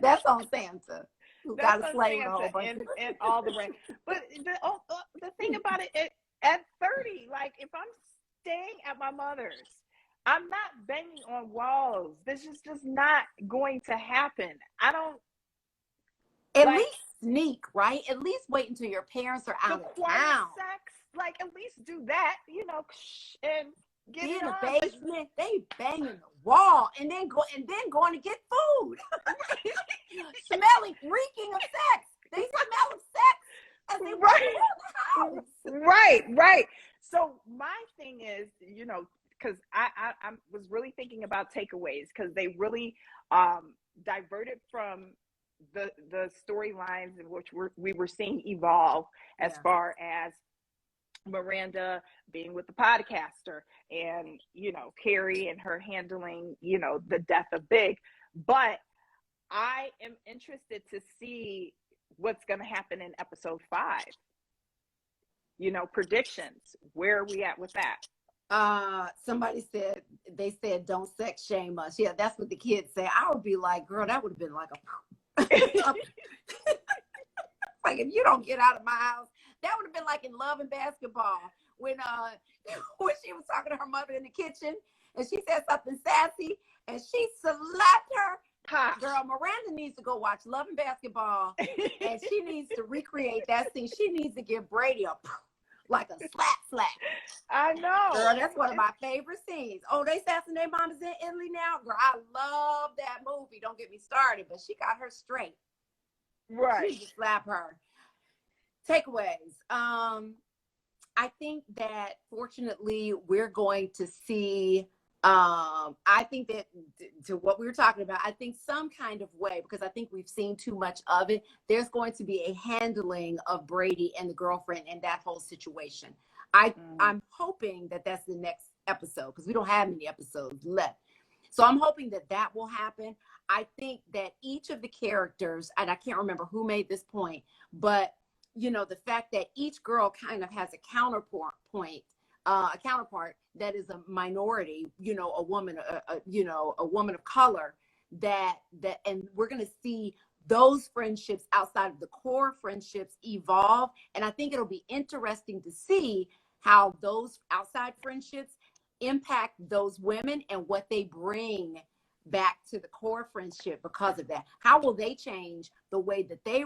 That's on Santa. Who got a sleigh with a whole bunch and all the rain. But the thing about it, at 30, like if I'm staying at my mother's, I'm not banging on walls. This is just not going to happen. I don't. At least sneak, right? At least wait until your parents are out of town. Sex, like at least do that, you know, and get in the basement. They banging the wall and then going to get food. Smelling, reeking of sex. They smell of sex as they walk around the house. Right. So my thing is, you know, because I was really thinking about takeaways because they really diverted from the storylines in which we were seeing evolve as far as Miranda being with the podcaster and, you know, Carrie and her handling, you know, the death of Big. But I am interested to see what's going to happen in episode 5. You know, predictions. Where are we at with that? Somebody said, they said, don't sex shame us. Yeah, that's what the kids say. I would be like, girl, that would have been like a like if you don't get out of my house. That would have been like in Love and Basketball when she was talking to her mother in the kitchen and she said something sassy and she slapped her. Girl, Miranda needs to go watch Love and Basketball and she needs to recreate that scene. She needs to give Brady a like a slap. I know. Girl, that's one of my favorite scenes. Oh, they sassing their mamas in Italy now? Girl, I love that movie. Don't get me started, but she got her straight. Right. She just slap her. Takeaways. I think that fortunately we're going to see I think that to what we were talking about, I think some kind of way, because I think we've seen too much of it, there's going to be a handling of Brady and the girlfriend and that whole situation. I'm hoping that that's the next episode because we don't have many episodes left. So I'm hoping that that will happen. I think that each of the characters, and I can't remember who made this point, but you know, the fact that each girl kind of has a counterpart that is a minority, you know, a woman of color, and we're going to see those friendships outside of the core friendships evolve. And I think it'll be interesting to see how those outside friendships impact those women and what they bring back to the core friendship because of that. How will they change the way that they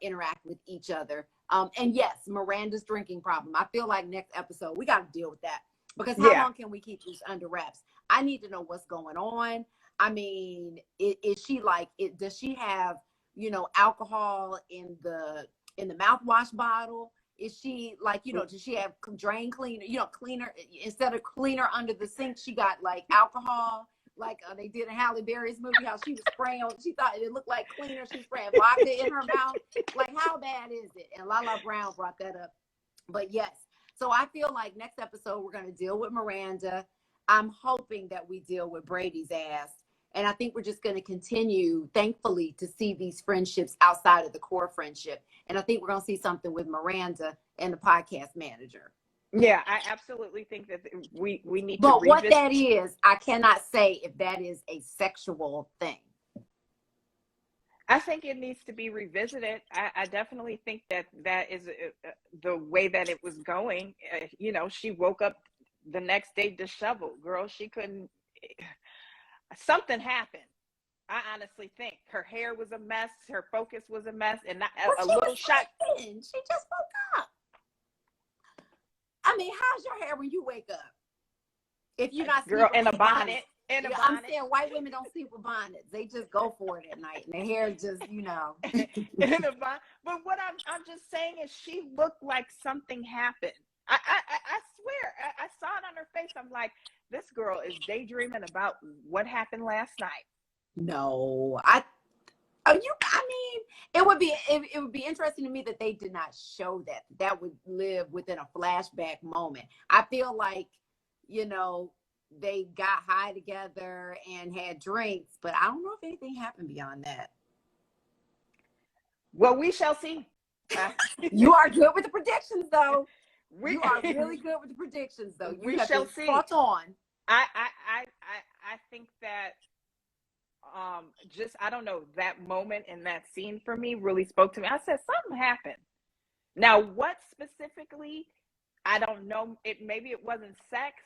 interact with each other? And yes, Miranda's drinking problem. I feel like next episode, we got to deal with that because how long can we keep this under wraps? I need to know what's going on. I mean, is she like, does she have, you know, alcohol in the mouthwash bottle? Is she like, does she have drain cleaner, cleaner, instead of cleaner under the sink, she got like alcohol, like they did in Halle Berry's movie, how she was spraying, she thought it looked like cleaner, she spraying vodka in her mouth. Like, how bad is it? And Lala Brown brought that up. But yes, so I feel like next episode, we're going to deal with Miranda. I'm hoping that we deal with Brady's ass. And I think we're just going to continue, thankfully, to see these friendships outside of the core friendship. And I think we're going to see something with Miranda and the podcast manager. Yeah, I absolutely think that we need to But revisit. what that is, I cannot say if that is a sexual thing. I think it needs to be revisited. I definitely think that is the way that it was going. She woke up the next day disheveled. Girl, she couldn't. Something happened. I honestly think her hair was a mess. Her focus was a mess, and a little shot. She just woke up. I mean, how's your hair when you wake up? If you're not girl in a bonnet. I'm saying white women don't sleep with bonnets. They just go for it at night, and their hair just, in a bonnet. But what I'm just saying is, she looked like something happened. I swear, I saw it on her face. I'm like, this girl is daydreaming about what happened last night. No, it would be interesting to me that they did not show that would live within a flashback moment. I feel like, they got high together and had drinks, but I don't know if anything happened beyond that. Well, we shall see. You are good with the predictions, though. You are really good with the predictions, though. We shall see. Spot on. I think that just, I don't know, that moment and that scene for me really spoke to me. I said something happened. Now, what specifically? I don't know. Maybe it wasn't sex.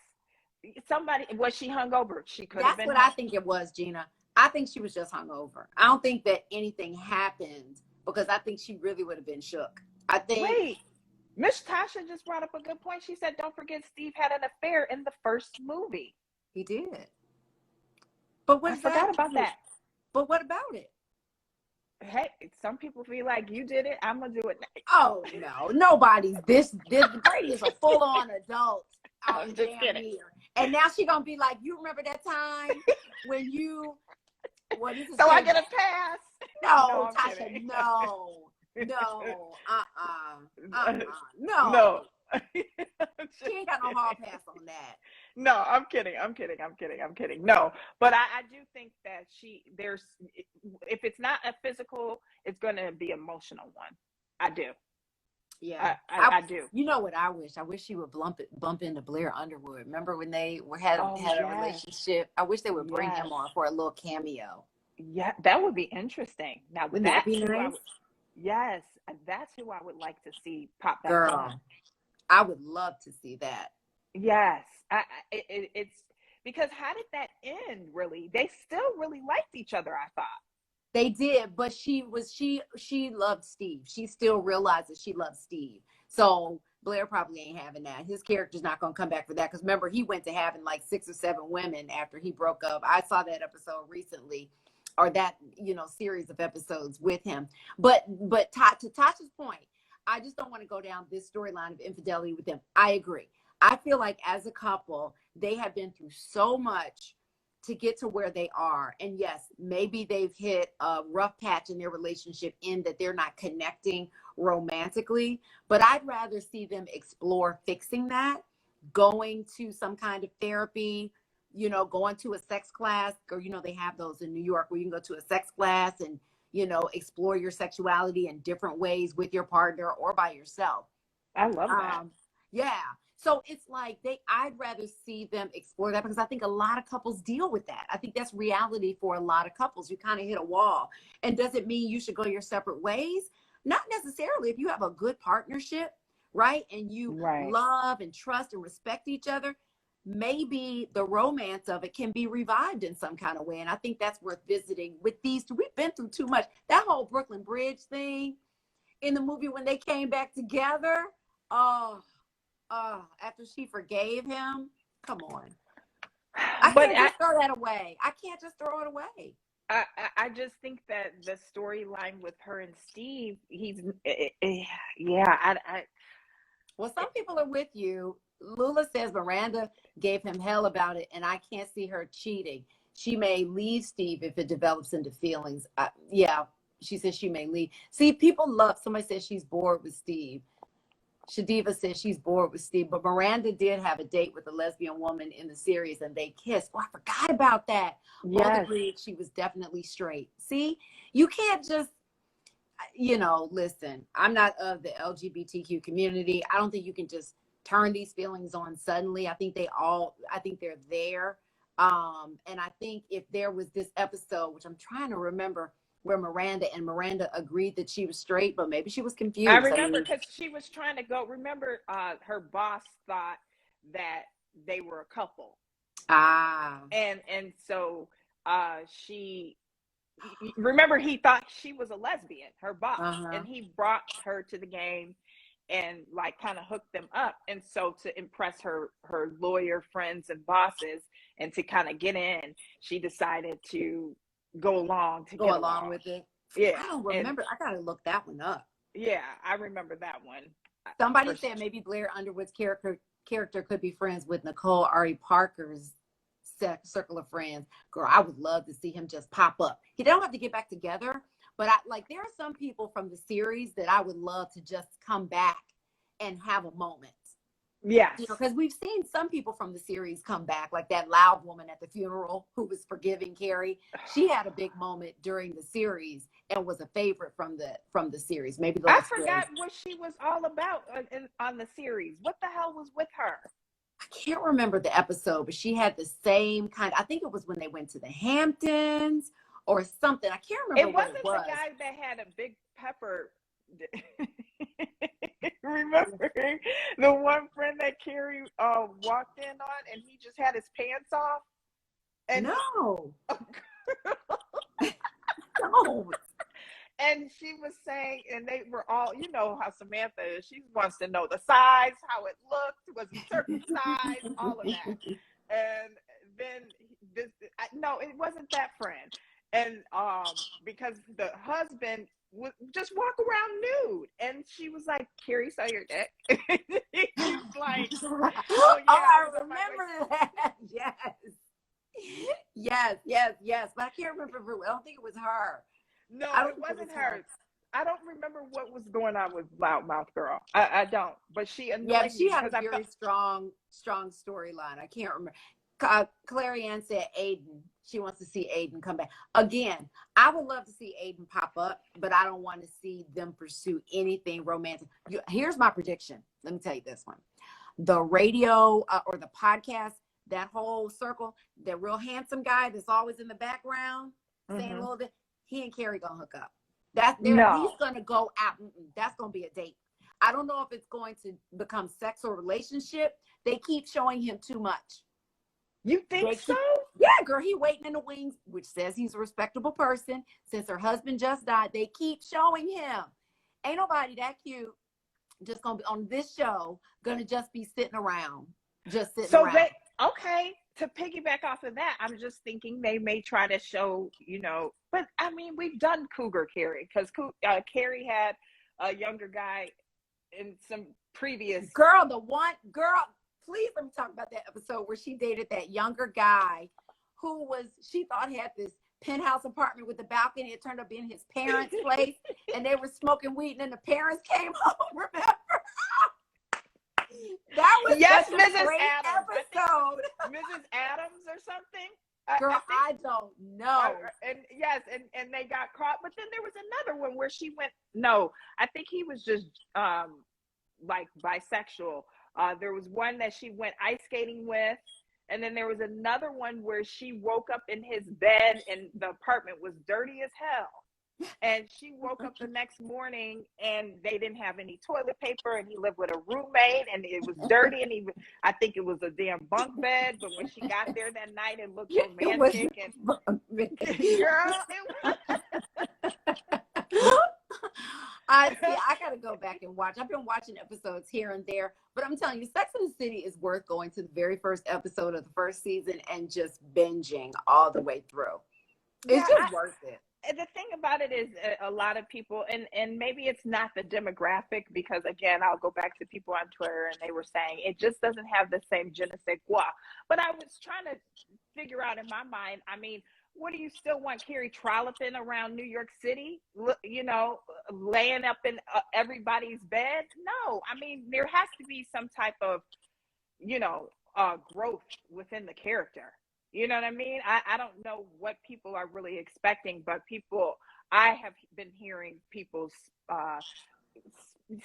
Was she hungover? She could have been. That's what I think it was, Gina. I think she was just hungover. I don't think that anything happened, because I think she really would have been shook. I think. Wait, Miss Tasha just brought up a good point. She said, "Don't forget, Steve had an affair in the first movie." He did. But what? I forgot about that. But what about it? Hey, some people feel like you did it. I'm gonna do it now. Oh no, nobody's this. Brady is a full-on adult. I'm just kidding. Here. And now she gonna be like, you remember that time when you? What is it? So I get a pass? No, Tasha, no, no. She ain't got no hall pass on that. No, I'm kidding. No, but I do think that if it's not a physical, it's going to be emotional one. I do. Yeah, I do. You know what I wish? I wish she would bump into Blair Underwood. Remember when they had a relationship? I wish they would bring him on for a little cameo. Yeah, that would be interesting. Now, wouldn't that be nice? Yes, that's who I would like to see pop that girl on. I would love to see that. Yes, it's because how did that end? Really, they still really liked each other, I thought. They did, but she loved Steve. She still realizes she loves Steve. So Blair probably ain't having that. His character's not going to come back for that, because remember, he went to having like 6 or 7 women after he broke up. I saw that episode recently, or that series of episodes with him. But to Tasha's point, I just don't want to go down this storyline of infidelity with them. I agree. I feel like as a couple, they have been through so much to get to where they are. And yes, maybe they've hit a rough patch in their relationship in that they're not connecting romantically, but I'd rather see them explore fixing that, going to some kind of therapy, going to a sex class, or, they have those in New York where you can go to a sex class and, explore your sexuality in different ways with your partner or by yourself. I love that. Yeah. So it's like I'd rather see them explore that, because I think a lot of couples deal with that. I think that's reality for a lot of couples. You kind of hit a wall. And does it mean you should go your separate ways? Not necessarily. If you have a good partnership, right? And you love and trust and respect each other, maybe the romance of it can be revived in some kind of way. And I think that's worth visiting with these two. We've been through too much. That whole Brooklyn Bridge thing in the movie when they came back together. After she forgave him, come on. I can't just throw that away. I can't just throw it away. I just think that the storyline with her and Steve, Well, some people are with you. Lula says Miranda gave him hell about it, and I can't see her cheating. She may leave Steve if it develops into feelings. Yeah, she says she may leave. See, people love, somebody says she's bored with Steve. Shadiva says she's bored with Steve, but Miranda did have a date with a lesbian woman in the series and they kissed. Oh, I forgot about that. Both Yes. agreed she was definitely straight. See, you can't just, listen, I'm not of the LGBTQ community. I don't think you can just turn these feelings on suddenly. I think they're there. And I think if there was this episode, which I'm trying to remember, where Miranda agreed that she was straight, but maybe she was confused. I remember because she was trying to go. Remember, her boss thought that they were a couple. And so she, remember, he thought she was a lesbian, her boss, and he brought her to the game and like kind of hooked them up. And so to impress her lawyer friends and bosses and to kind of get in, she decided to go along with it. Yeah. I don't remember. I gotta look that one up. Yeah, I remember that one. Somebody said maybe Blair Underwood's character could be friends with Nicole Ari Parker's circle of friends. Girl, I would love to see him just pop up. He don't have to get back together, but there are some people from the series that I would love to just come back and have a moment. Yeah, because we've seen some people from the series come back, like that loud woman at the funeral who was forgiving Carrie. She had a big moment during the series and was a favorite from the series. Maybe I forgot what she was all about on the series. What the hell was with her? I can't remember the episode, but she had the same kind. I think it was when they went to the Hamptons or something. I can't remember. It wasn't the guy that had a big pepper. Remember the one friend that Carrie walked in on, and he just had his pants off? And no. No. And she was saying, and they were all, you know how Samantha is. She wants to know the size, how it looked, was a certain size, all of that. And then no, it wasn't that friend. And because the husband would just walk around nude, and she was like, "Carrie saw your dick." He's like, "Oh yeah, I remember that." Yes. But I can't remember. I don't think it was her. No, it wasn't her. I don't remember what was going on with Loudmouth Girl. I don't. But she annoyed me. She had a very strong storyline. I can't remember. Clary Ann said Aiden. She wants to see Aiden come back. Again, I would love to see Aiden pop up, but I don't want to see them pursue anything romantic. Here's my prediction. Let me tell you this one. The radio or the podcast, that whole circle, the real handsome guy that's always in the background, saying a little bit, he and Carrie gonna hook up. He's gonna go out. That's gonna be a date. I don't know if it's going to become sex or relationship. They keep showing him too much. You think so? Yeah, girl, he waiting in the wings, which says he's a respectable person. Since her husband just died, they keep showing him. Ain't nobody that cute just gonna be on this show, gonna just be sitting around. Just sitting around. Okay, to piggyback off of that, I'm just thinking they may try to show, but I mean, we've done Cougar Carrie, because Carrie had a younger guy in some previous. Please let me talk about that episode where she dated that younger guy who she thought had this penthouse apartment with a balcony. It turned up being his parents' place, and they were smoking weed, and then the parents came home. Remember? That was such a great episode. Mrs. Adams or something. Girl, I don't know. And they got caught. But then there was another one where she went. No, I think he was just like bisexual. There was one that she went ice skating with, and then there was another one where she woke up in his bed and the apartment was dirty as hell. And she woke up the next morning and they didn't have any toilet paper, and he lived with a roommate, and it was dirty, and I think it was a damn bunk bed, but when she got there that night it looked romantic I gotta go back and watch. I've been watching episodes here and there, but I'm telling you, Sex and the City is worth going to the very first episode of the first season and just binging all the way through. It's just worth it. the thing about it is a lot of people, and maybe it's not the demographic, because again, I'll go back to people on Twitter and they were saying it just doesn't have the same je ne sais quoi. But I was trying to figure out in my mind, I mean, what do you still want Carrie trolloping around New York City, you know, laying up in everybody's bed? No, I mean, there has to be some type of, you know, growth within the character. You know what I mean? I don't know what people are really expecting, but I have been hearing people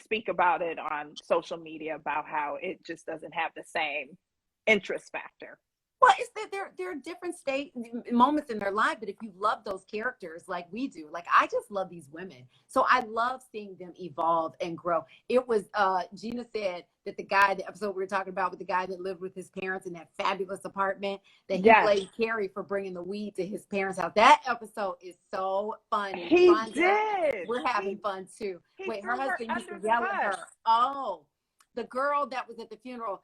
speak about it on social media about how it just doesn't have the same interest factor. Well, it's that there are different moments in their life, but if you love those characters like we do, like I just love these women. So I love seeing them evolve and grow. It was Gina said that the episode we were talking about with the guy that lived with his parents in that fabulous apartment, that he played Carrie for bringing the weed to his parents' house. That episode is so funny. He did. We're having fun too. Wait, her husband used to yell at her. Oh, the girl that was at the funeral,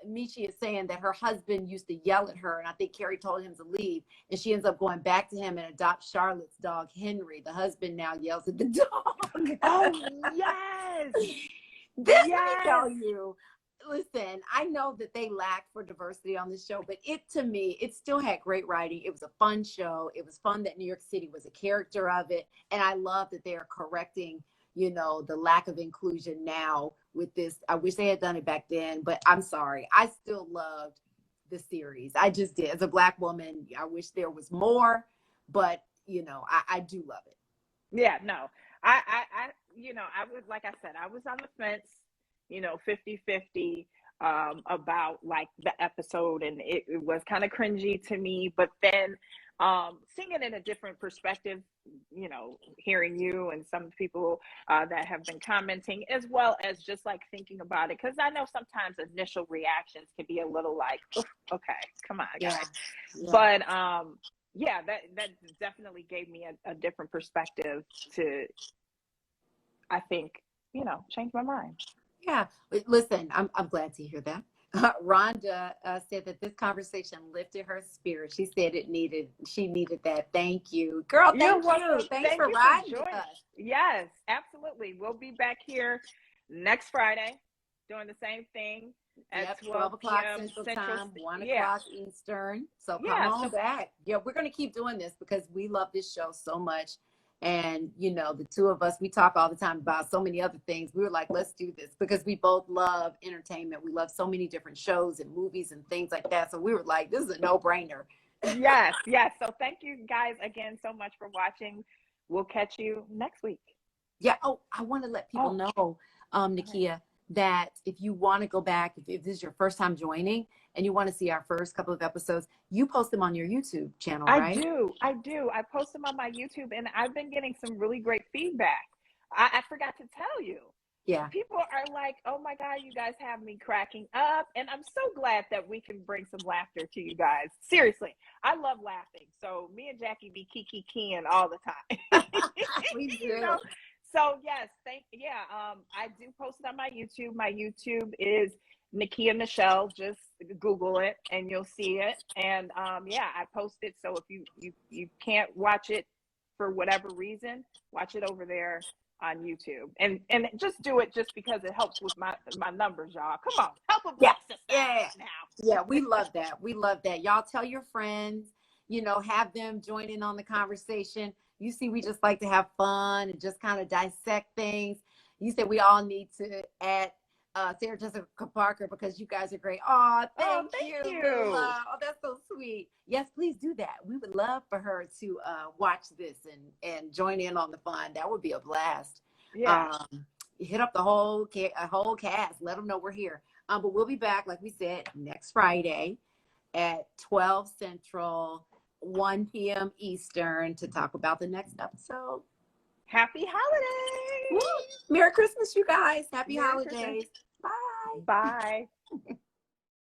Michi is saying that her husband used to yell at her, and I think Carrie told him to leave, and she ends up going back to him and adopts Charlotte's dog, Henry. The husband now yells at the dog. Oh, yes. Let me tell you, listen, I know that they lacked for diversity on this show, but to me, it still had great writing. It was a fun show. It was fun that New York City was a character of it, and I love that they are correcting, you know, the lack of inclusion now with this. I wish they had done it back then, but I'm sorry. I still loved the series. I just did. As a Black woman, I wish there was more, but you know, I do love it. Yeah, no, I, you know, I was, like I said, I was on the fence, you know, 50-50 about like the episode, and it was kind of cringy to me, but then seeing it in a different perspective, you know, hearing you and some people that have been commenting, as well as just like thinking about it, because I know sometimes initial reactions can be a little like, okay, come on, guys. Yeah. But yeah, that definitely gave me a different perspective to, I think, you know, change my mind. Yeah, listen, I'm glad to hear that. Rhonda said that this conversation lifted her spirit. She said she needed that. Thank you, girl. Thank you. Thanks for riding with us. Yes, absolutely. We'll be back here next Friday doing the same thing at 12 o'clock Central Time, 1 o'clock Eastern. So come on back. Yeah, we're going to keep doing this because we love this show so much. And, you know, the two of us, we talk all the time about so many other things. We were like, let's do this because we both love entertainment. We love so many different shows and movies and things like that. So we were like, this is a no-brainer. Yes. So thank you guys again so much for watching. We'll catch you next week. Yeah. Oh, I want to let people know, Nekia, that if you want to go back, if this is your first time joining and you want to see our first couple of episodes, you post them on your YouTube channel, right? I do. I post them on my YouTube, and I've been getting some really great feedback. I forgot to tell you. Yeah. People are like, oh my God, you guys have me cracking up. And I'm so glad that we can bring some laughter to you guys. Seriously, I love laughing. So me and Jackie be kiki-kiing all the time. We do. You know? So yes, I do post it on my YouTube. My YouTube is Nekia Michelle. Just Google it and you'll see it. And I post it. So if you can't watch it for whatever reason, watch it over there on YouTube. And just do it just because it helps with my numbers, y'all. Come on, help a black sister now. Yeah, we love that. We love that. Y'all tell your friends, you know, have them join in on the conversation. You see, we just like to have fun and just kind of dissect things. You said we all need to add Sarah Jessica Parker because you guys are great. Oh, thank you. Oh, that's so sweet. Yes, please do that. We would love for her to watch this and join in on the fun. That would be a blast. Yeah. Hit up the whole cast. Let them know we're here. But we'll be back, like we said, next Friday at 12 Central, 1 p.m. Eastern to talk about the next episode. Happy holidays. Merry Christmas, you guys. Happy holidays. Christmas. Bye.